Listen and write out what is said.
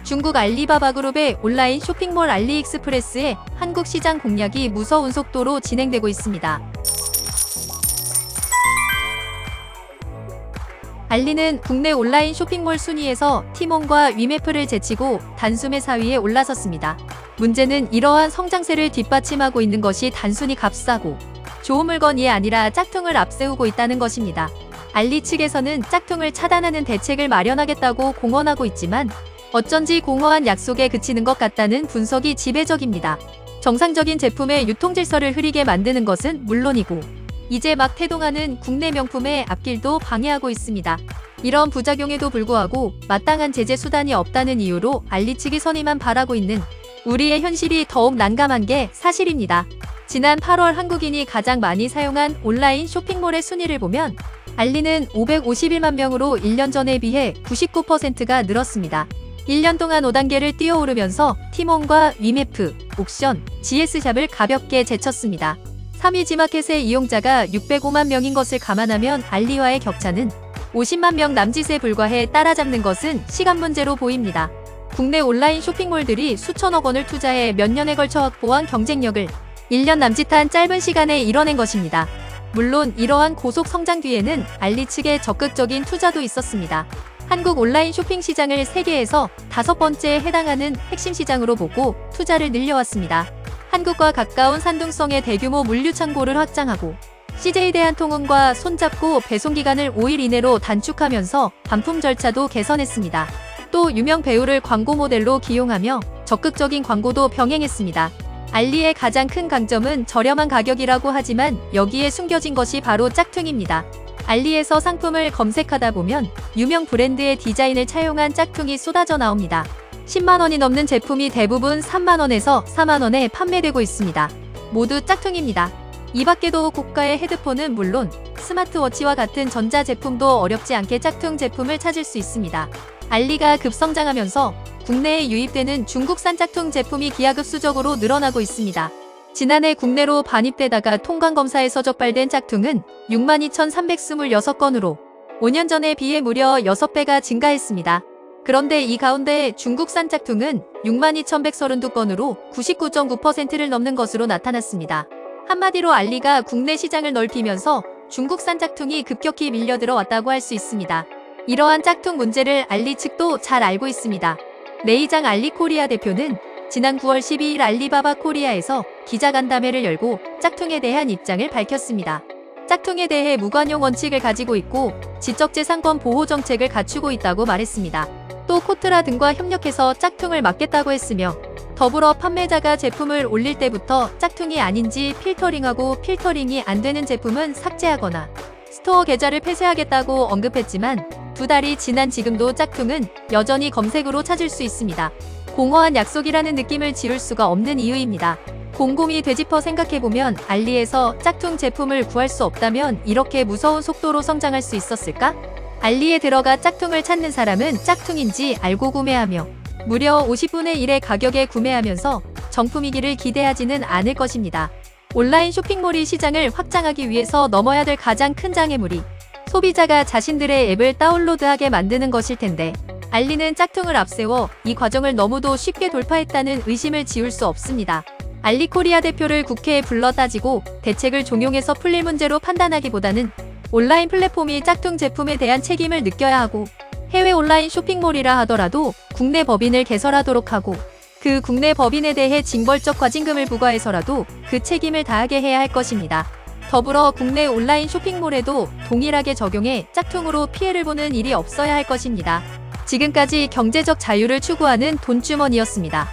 중국 알리바바 그룹의 온라인 쇼핑몰 알리익스프레스의 한국 시장 공략이 무서운 속도로 진행되고 있습니다. 알리는 국내 온라인 쇼핑몰 순위에서 티몬과 위메프를 제치고 단숨에 4위에 올라섰습니다. 문제는 이러한 성장세를 뒷받침하고 있는 것이 단순히 값싸고 좋은 물건이 아니라 짝퉁을 앞세우고 있다는 것입니다. 알리 측에서는 짝퉁을 차단하는 대책을 마련하겠다고 공언하고 있지만 어쩐지 공허한 약속에 그치는 것 같다는 분석이 지배적입니다. 정상적인 제품의 유통 질서를 흐리게 만드는 것은 물론이고 이제 막 태동하는 국내 명품의 앞길도 방해하고 있습니다. 이런 부작용에도 불구하고 마땅한 제재 수단이 없다는 이유로 알리 측이 선의만 바라고 있는 우리의 현실이 더욱 난감한 게 사실입니다. 지난 8월 한국인이 가장 많이 사용한 온라인 쇼핑몰의 순위를 보면 알리는 551만 명으로 1년 전에 비해 99%가 늘었습니다. 1년 동안 5단계를 뛰어오르면서 티몬과 위메프, 옥션, GS샵을 가볍게 제쳤습니다. 3위 지마켓의 이용자가 605만 명인 것을 감안하면 알리와의 격차는 50만 명 남짓에 불과해 따라잡는 것은 시간 문제로 보입니다. 국내 온라인 쇼핑몰들이 수천억 원을 투자해 몇 년에 걸쳐 확보한 경쟁력을 1년 남짓한 짧은 시간에 이뤄낸 것입니다. 물론 이러한 고속 성장 뒤에는 알리 측의 적극적인 투자도 있었습니다. 한국 온라인 쇼핑 시장을 세계에서 5번째에 해당하는 핵심 시장으로 보고 투자를 늘려왔습니다. 한국과 가까운 산둥성의 대규모 물류 창고를 확장하고 CJ 대한통운과 손잡고 배송 기간을 5일 이내로 단축하면서 반품 절차도 개선했습니다. 또 유명 배우를 광고 모델로 기용하며 적극적인 광고도 병행했습니다. 알리의 가장 큰 강점은 저렴한 가격이라고 하지만 여기에 숨겨진 것이 바로 짝퉁입니다. 알리에서 상품을 검색하다 보면 유명 브랜드의 디자인을 차용한 짝퉁이 쏟아져 나옵니다. 10만 원이 넘는 제품이 대부분 3만 원에서 4만 원에 판매되고 있습니다. 모두 짝퉁입니다. 이 밖에도 고가의 헤드폰은 물론 스마트워치와 같은 전자제품도 어렵지 않게 짝퉁 제품을 찾을 수 있습니다. 알리가 급성장하면서 국내에 유입되는 중국산 짝퉁 제품이 기하급수적으로 늘어나고 있습니다. 지난해 국내로 반입되다가 통관검사에서 적발된 짝퉁은 62,326건으로 5년 전에 비해 무려 6배가 증가했습니다. 그런데 이 가운데 중국산 짝퉁은 62,132건으로 99.9%를 넘는 것으로 나타났습니다. 한마디로 알리가 국내 시장을 넓히면서 중국산 짝퉁이 급격히 밀려들어 왔다고 할 수 있습니다. 이러한 짝퉁 문제를 알리 측도 잘 알고 있습니다. 레이장 알리코리아 대표는 지난 9월 12일 알리바바 코리아에서 기자간담회를 열고 짝퉁에 대한 입장을 밝혔습니다. 짝퉁에 대해 무관용 원칙을 가지고 있고 지적재산권 보호 정책을 갖추고 있다고 말했습니다. 또 코트라 등과 협력해서 짝퉁을 막겠다고 했으며 더불어 판매자가 제품을 올릴 때부터 짝퉁이 아닌지 필터링하고 필터링이 안 되는 제품은 삭제하거나 스토어 계좌를 폐쇄하겠다고 언급했지만 2달이 지난 지금도 짝퉁은 여전히 검색으로 찾을 수 있습니다. 공허한 약속이라는 느낌을 지울 수가 없는 이유입니다. 곰곰이 되짚어 생각해보면 알리에서 짝퉁 제품을 구할 수 없다면 이렇게 무서운 속도로 성장할 수 있었을까? 알리에 들어가 짝퉁을 찾는 사람은 짝퉁인지 알고 구매하며 무려 50분의 1의 가격에 구매하면서 정품이기를 기대하지는 않을 것입니다. 온라인 쇼핑몰이 시장을 확장하기 위해서 넘어야 될 가장 큰 장애물이 소비자가 자신들의 앱을 다운로드하게 만드는 것일 텐데 알리는 짝퉁을 앞세워 이 과정을 너무도 쉽게 돌파했다는 의심을 지울 수 없습니다. 알리코리아 대표를 국회에 불러 따지고 대책을 종용해서 풀릴 문제로 판단하기보다는 온라인 플랫폼이 짝퉁 제품에 대한 책임을 느껴야 하고 해외 온라인 쇼핑몰이라 하더라도 국내 법인을 개설하도록 하고 그 국내 법인에 대해 징벌적 과징금을 부과해서라도 그 책임을 다하게 해야 할 것입니다. 더불어 국내 온라인 쇼핑몰에도 동일하게 적용해 짝퉁으로 피해를 보는 일이 없어야 할 것입니다. 지금까지 경제적 자유를 추구하는 돈주머니였습니다.